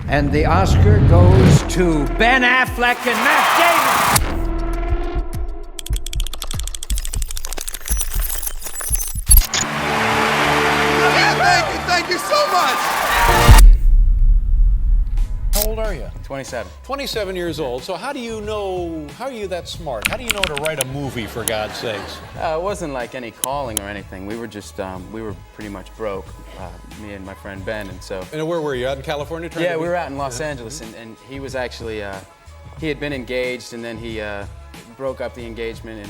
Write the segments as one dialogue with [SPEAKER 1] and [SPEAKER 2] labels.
[SPEAKER 1] And the Oscar goes to Ben Affleck and Matt Damon.
[SPEAKER 2] Thank you so much.
[SPEAKER 3] How old are you?
[SPEAKER 4] 27.
[SPEAKER 3] 27 years old. So how are you that smart? How do you know to write a movie, for God's sakes?
[SPEAKER 4] It wasn't like any calling or anything. We were just, we were pretty much broke, me and my friend Ben, and so.
[SPEAKER 3] And where were you, out in California?
[SPEAKER 4] Yeah, we were out in Los Angeles, and he was actually, he had been engaged, and then he broke up the engagement,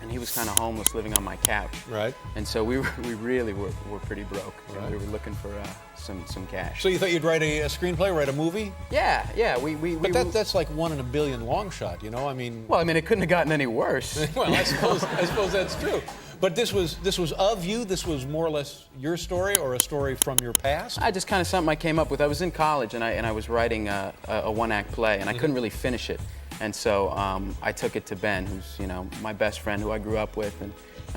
[SPEAKER 4] and he was kind of homeless, living on my couch. Right. And so we really were pretty broke. Right. We were looking for some cash.
[SPEAKER 3] So you thought you'd write a screenplay, write a movie?
[SPEAKER 4] Yeah.
[SPEAKER 3] But that's like 1 in a billion long shot, you know? I mean.
[SPEAKER 4] Well, I mean, it couldn't have gotten any worse.
[SPEAKER 3] Well, I suppose that's true. But this was of you. This was more or less your story, or a story from your past.
[SPEAKER 4] I just kind of something I came up with. I was in college, and I was writing a one-act play, and I couldn't really finish it. And so I took it to Ben, who's, you know, my best friend, who I grew up with, and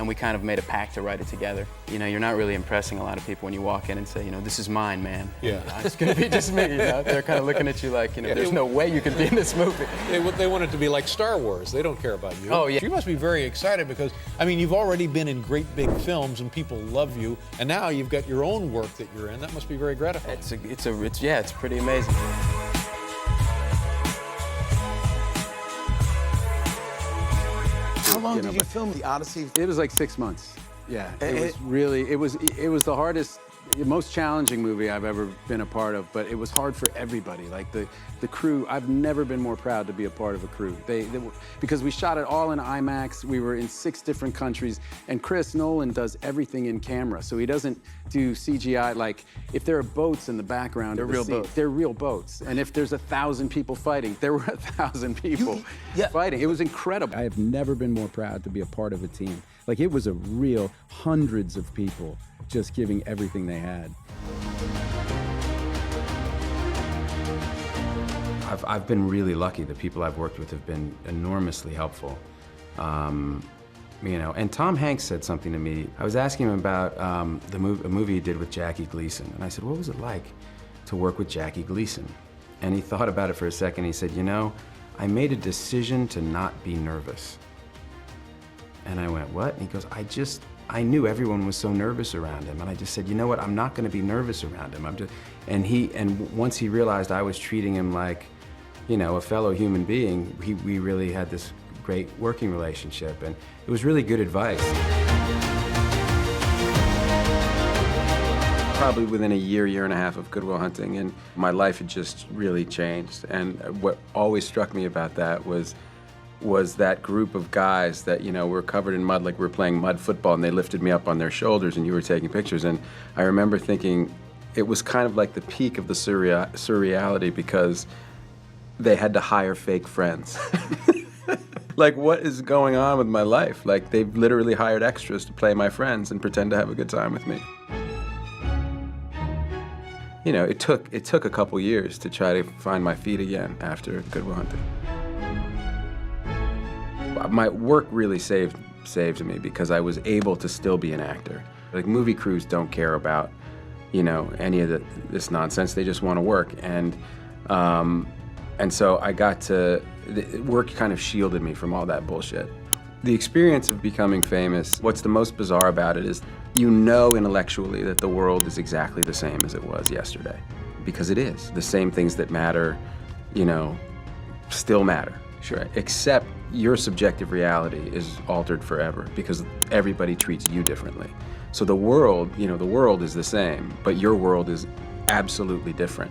[SPEAKER 4] we kind of made a pact to write it together. You know, you're not really impressing a lot of people when you walk in and say, you know, this is mine, man.
[SPEAKER 3] Yeah.
[SPEAKER 4] It's gonna be just me, you know? They're kind of looking at you like, you know, there's no way you can be in this movie.
[SPEAKER 3] They want it to be like Star Wars. They don't care about you.
[SPEAKER 4] Oh, yeah.
[SPEAKER 3] You must be very excited because, I mean, you've already been in great big films and people love you, and now you've got your own work that you're in. That must be very gratifying.
[SPEAKER 4] It's pretty amazing.
[SPEAKER 2] How long did you film the Odyssey?
[SPEAKER 5] It was like 6 months. Yeah, it was the hardest, most challenging movie I've ever been a part of, but it was hard for everybody. Like the crew, I've never been more proud to be a part of a crew. Because we shot it all in IMAX, we were in 6 different countries, and Nolan does everything in camera, so he doesn't do CGI. Like, if there are boats in the background, they're real boats. And if there's 1,000 people fighting, there were 1,000 people fighting. It was incredible. I have never been more proud to be a part of a team. Like, it was a real hundreds of people just giving everything they had.
[SPEAKER 6] I've been really lucky. The people I've worked with have been enormously helpful. You know, and Tom Hanks said something to me. I was asking him about a movie he did with Jackie Gleason, and I said, what was it like to work with Jackie Gleason? And he thought about it for a second. He said, you know, I made a decision to not be nervous. And I went, what? And he goes, I knew everyone was so nervous around him, and I just said, you know what, I'm not gonna be nervous around him. And once he realized I was treating him like, you know, a fellow human being, we really had this great working relationship, and it was really good advice. Probably within a year and a half of Good Will Hunting, and my life had just really changed. And what always struck me about that was that group of guys that, you know, were covered in mud, like we were playing mud football, and they lifted me up on their shoulders and you were taking pictures. And I remember thinking it was kind of like the peak of the surreality, because they had to hire fake friends. Like, what is going on with my life? Like, they've literally hired extras to play my friends and pretend to have a good time with me. You know, it took a couple years to try to find my feet again after Good Will Hunting. My work really saved me, because I was able to still be an actor. Like, movie crews don't care about, you know, any of this nonsense. They just want to work, and so I got to, work kind of shielded me from all that bullshit. The experience of becoming famous, what's the most bizarre about it is, you know intellectually that the world is exactly the same as it was yesterday, because it is. The same things that matter, you know, still matter. Sure. Except your subjective reality is altered forever, because everybody treats you differently. So the world, you know, the world is the same, but your world is absolutely different.